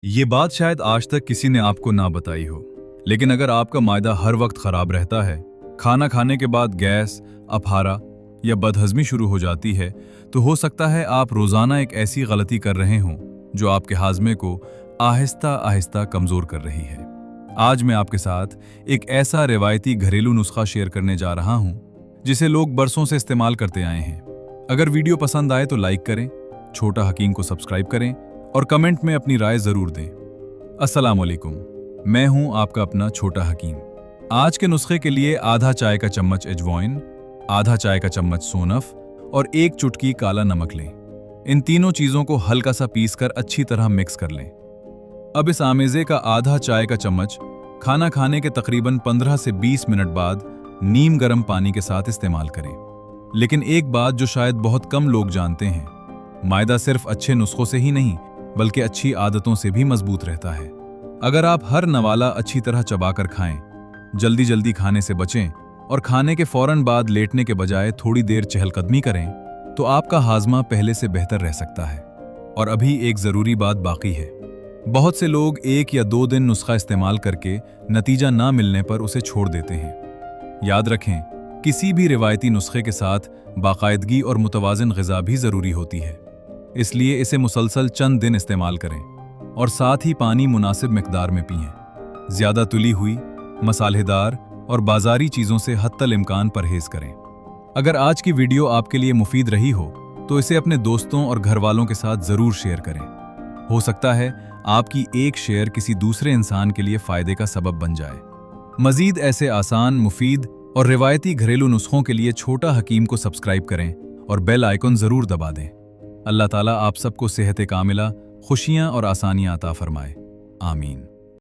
ये बात शायद आज तक किसी ने आपको ना बताई हो, लेकिन अगर आपका मायदा हर वक्त खराब रहता है, खाना खाने के बाद गैस, अफारा या बदहजमी शुरू हो जाती है, तो हो सकता है आप रोजाना एक ऐसी गलती कर रहे हों जो आपके हाजमे को आहिस्ता आहिस्ता कमजोर कर रही है। आज मैं आपके साथ एक ऐसा रिवायती घरेलू नुस्खा शेयर करने जा रहा हूं जिसे लोग बरसों से इस्तेमाल करते आए हैं। अगर वीडियो पसंद आए तो लाइक करें, छोटा हकीम को सब्सक्राइब करें और कमेंट में अपनी राय जरूर दें। अस्सलाम वालेकुम, मैं हूं आपका अपना छोटा हकीम। आज के नुस्खे के लिए आधा चाय का चम्मच अजवाइन, आधा चाय का चम्मच सोनफ और एक चुटकी काला नमक लें। इन तीनों चीजों को हल्का सा पीस कर अच्छी तरह मिक्स कर लें। अब इस आमेजे का आधा चाय का चम्मच खाना खाने के तकरीबन 15 से 20 मिनट बाद नीम गर्म पानी के साथ इस्तेमाल करें। लेकिन एक बात जो शायद बहुत कम लोग जानते हैं, मायदा सिर्फ अच्छे नुस्खों से ही नहीं बल्कि अच्छी आदतों से भी मजबूत रहता है। अगर आप हर नवाला अच्छी तरह चबाकर खाएं, जल्दी जल्दी खाने से बचें और खाने के फौरन बाद लेटने के बजाय थोड़ी देर चहलकदमी करें, तो आपका हाजमा पहले से बेहतर रह सकता है। और अभी एक जरूरी बात बाकी है। बहुत से लोग 1 या 2 दिन नुस्खा इस्तेमाल करके नतीजा ना मिलने पर उसे छोड़ देते हैं। याद रखें, किसी भी रिवायती नुस्खे के साथ बाकायदगी और मुतवाज़िन ग़िज़ा भी ज़रूरी होती है। इसलिए इसे मुसलसल चंद दिन इस्तेमाल करें और साथ ही पानी मुनासिब मिकदार में पिएं। ज़्यादा तुली हुई, मसालेदार और बाज़ारी चीज़ों से हत्तल इम्कान परहेज़ करें। अगर आज की वीडियो आपके लिए मुफीद रही हो तो इसे अपने दोस्तों और घर वालों के साथ ज़रूर शेयर करें। हो सकता है आपकी एक शेयर किसी दूसरे इंसान के लिए फ़ायदे का सबब बन जाए। मज़ीद ऐसे आसान, मुफीद और रिवायती घरेलू नुस्खों के लिए छोटा हकीम को सब्सक्राइब करें और बेल आइकन ज़रूर दबा दें। अल्लाह ताला आप सबको सेहत कामिला, खुशियाँ और आसानियाँ अता फरमाए। आमीन।